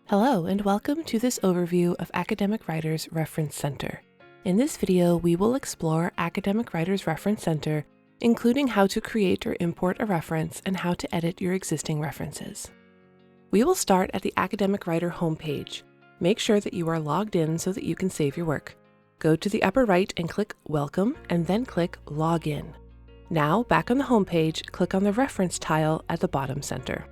Hello and welcome to this overview of Academic Writers Reference Center. In this video, we will explore Academic Writers Reference Center, including how to create or import a reference and how to edit your existing references. We will start at the Academic Writer homepage. Make sure that you are logged in so that you can save your work. Go to the upper right and click Welcome and then click Login. Now, back on the homepage, click on the Reference tile at the bottom center.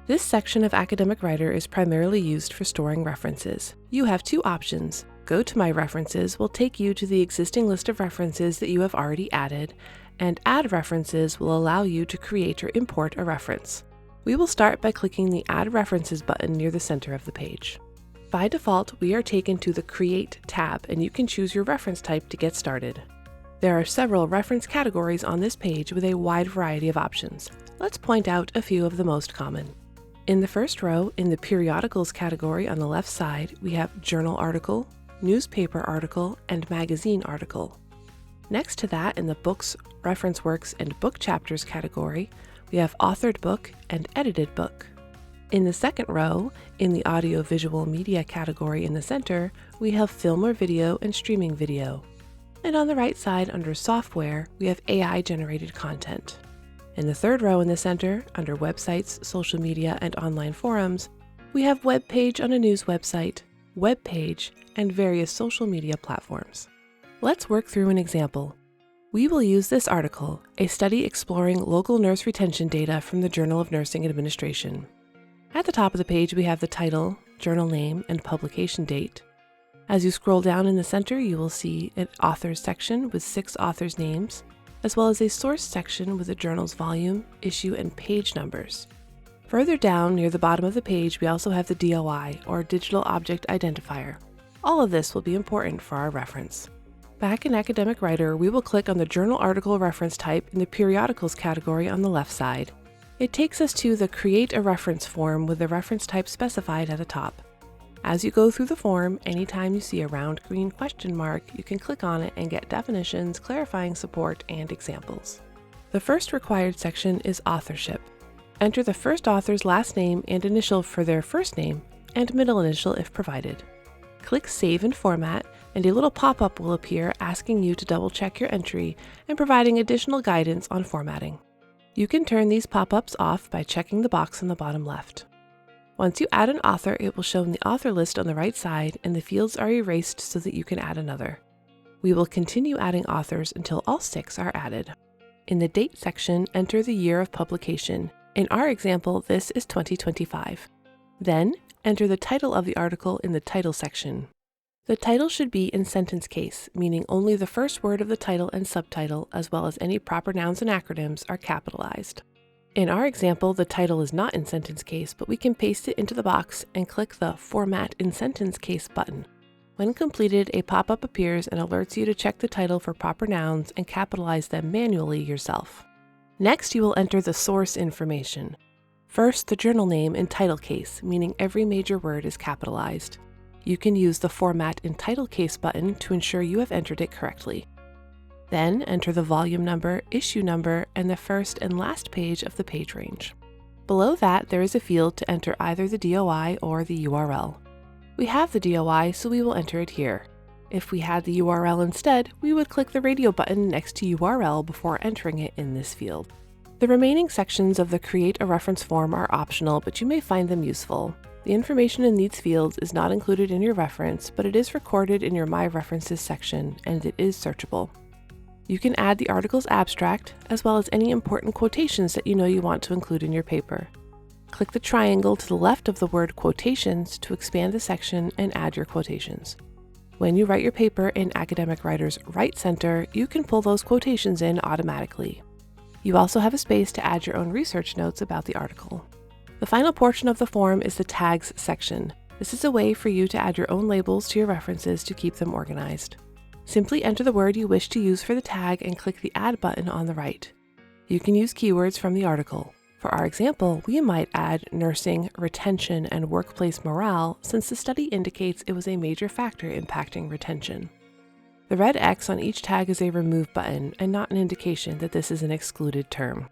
This section of Academic Writer is primarily used for storing references. You have two options. Go to My References will take you to the existing list of references that you have already added, and Add References will allow you to create or import a reference. We will start by clicking the Add References button near the center of the page. By default, we are taken to the Create tab, and you can choose your reference type to get started. There are several reference categories on this page with a wide variety of options. Let's point out a few of the most common. In the first row, in the Periodicals category on the left side, we have Journal Article, Newspaper Article, and Magazine Article. Next to that, in the Books, Reference Works, and Book Chapters category, we have Authored Book and Edited Book. In the second row, in the Audio-Visual Media category in the center, we have Film or Video and Streaming Video. And on the right side, under Software, we have AI-generated content. In the third row in the center, under Websites, Social Media, and Online Forums, we have Web Page on a news website, Web Page, and various social media platforms. Let's work through an example. We will use this article, a study exploring local nurse retention data from the Journal of Nursing Administration. At the top of the page, we have the title, journal name, and publication date. As you scroll down in the center, you will see an authors section with 6 authors' names, as well as a source section with the journal's volume, issue, and page numbers. Further down near the bottom of the page, we also have the DOI, or Digital Object Identifier. All of this will be important for our reference. Back in Academic Writer, we will click on the Journal Article reference type in the Periodicals category on the left side. It takes us to the Create a Reference form with the reference type specified at the top. As you go through the form, anytime you see a round green question mark, you can click on it and get definitions, clarifying support, and examples. The first required section is authorship. Enter the first author's last name and initial for their first name, and middle initial if provided. Click Save and Format, and a little pop-up will appear asking you to double-check your entry and providing additional guidance on formatting. You can turn these pop-ups off by checking the box on the bottom left. Once you add an author, it will show in the author list on the right side, and the fields are erased so that you can add another. We will continue adding authors until all 6 are added. In the Date section, enter the year of publication. In our example, this is 2025. Then, enter the title of the article in the Title section. The title should be in sentence case, meaning only the first word of the title and subtitle, as well as any proper nouns and acronyms, are capitalized. In our example, the title is not in sentence case, but we can paste it into the box and click the Format in Sentence Case button. When completed, a pop-up appears and alerts you to check the title for proper nouns and capitalize them manually yourself. Next, you will enter the source information. First, the journal name in title case, meaning every major word is capitalized. You can use the Format in Title Case button to ensure you have entered it correctly. Then enter the volume number, issue number, and the first and last page of the page range. Below that, there is a field to enter either the DOI or the URL. We have the DOI, so we will enter it here. If we had the URL instead, we would click the radio button next to URL before entering it in this field. The remaining sections of the Create a Reference form are optional, but you may find them useful. The information in these fields is not included in your reference, but it is recorded in your My References section, and it is searchable. You can add the article's abstract, as well as any important quotations that you know you want to include in your paper. Click the triangle to the left of the word Quotations to expand the section and add your quotations. When you write your paper in Academic Writer's Write Center, you can pull those quotations in automatically. You also have a space to add your own research notes about the article. The final portion of the form is the Tags section. This is a way for you to add your own labels to your references to keep them organized. Simply enter the word you wish to use for the tag and click the Add button on the right. You can use keywords from the article. For our example, we might add nursing, retention, and workplace morale since the study indicates it was a major factor impacting retention. The red X on each tag is a remove button and not an indication that this is an excluded term.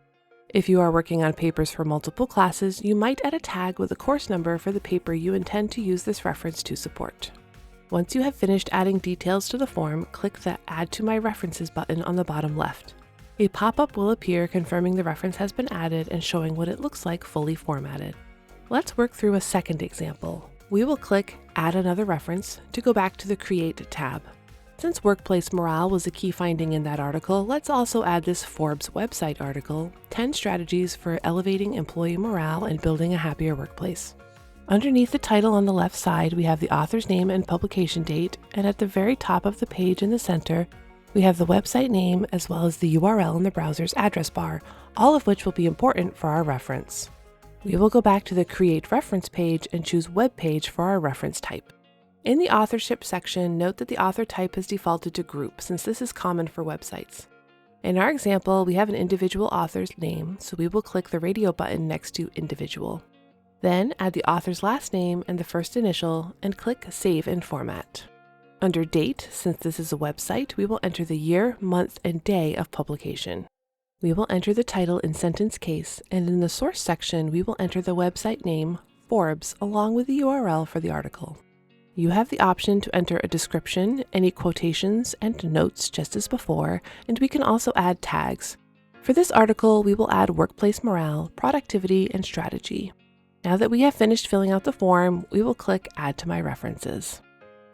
If you are working on papers for multiple classes, you might add a tag with a course number for the paper you intend to use this reference to support. Once you have finished adding details to the form, click the Add to My References button on the bottom left. A pop-up will appear confirming the reference has been added and showing what it looks like fully formatted. Let's work through a second example. We will click Add Another Reference to go back to the Create tab. Since workplace morale was a key finding in that article, let's also add this Forbes website article, 10 Strategies for Elevating Employee Morale and Building a Happier Workplace. Underneath the title on the left side, we have the author's name and publication date, and at the very top of the page in the center, we have the website name as well as the URL in the browser's address bar, all of which will be important for our reference. We will go back to the Create Reference page and choose Web Page for our reference type. In the authorship section, note that the author type has defaulted to group, since this is common for websites. In our example, we have an individual author's name, so we will click the radio button next to Individual. Then add the author's last name and the first initial, and click Save and Format. Under Date, since this is a website, we will enter the year, month, and day of publication. We will enter the title in sentence case, and in the source section, we will enter the website name, Forbes, along with the URL for the article. You have the option to enter a description, any quotations, and notes just as before, and we can also add tags. For this article, we will add workplace morale, productivity, and strategy. Now that we have finished filling out the form, we will click Add to My References.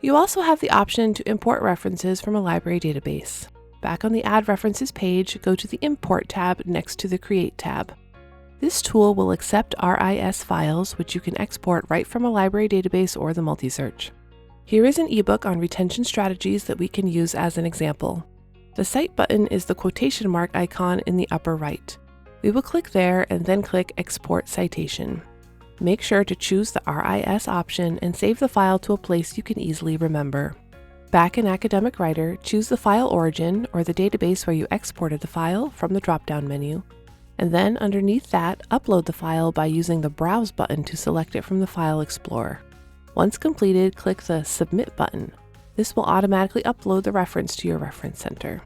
You also have the option to import references from a library database. Back on the Add References page, go to the Import tab next to the Create tab. This tool will accept RIS files, which you can export right from a library database or the multi-search. Here is an ebook on retention strategies that we can use as an example. The Cite button is the quotation mark icon in the upper right. We will click there and then click Export Citation. Make sure to choose the RIS option and save the file to a place you can easily remember. Back in Academic Writer, choose the file origin or the database where you exported the file from the drop-down menu. And then underneath that, upload the file by using the Browse button to select it from the File Explorer. Once completed, click the Submit button. This will automatically upload the reference to your reference center.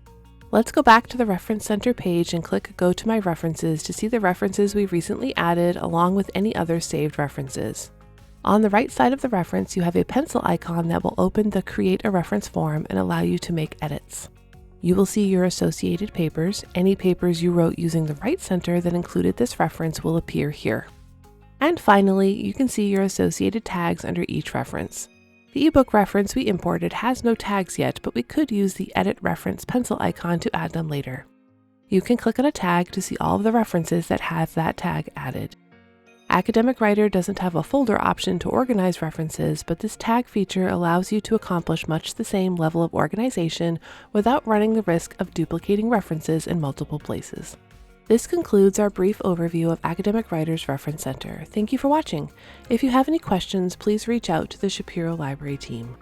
Let's go back to the Reference Center page and click Go to My References to see the references we recently added along with any other saved references. On the right side of the reference, you have a pencil icon that will open the Create a Reference form and allow you to make edits. You will see your associated papers. Any papers you wrote using the Right Center that included this reference will appear here. And finally, you can see your associated tags under each reference. The ebook reference we imported has no tags yet, but we could use the Edit Reference pencil icon to add them later. You can click on a tag to see all of the references that have that tag added. Academic Writer doesn't have a folder option to organize references, but this tag feature allows you to accomplish much the same level of organization without running the risk of duplicating references in multiple places. This concludes our brief overview of Academic Writer's Reference Center. Thank you for watching. If you have any questions, please reach out to the Shapiro Library team.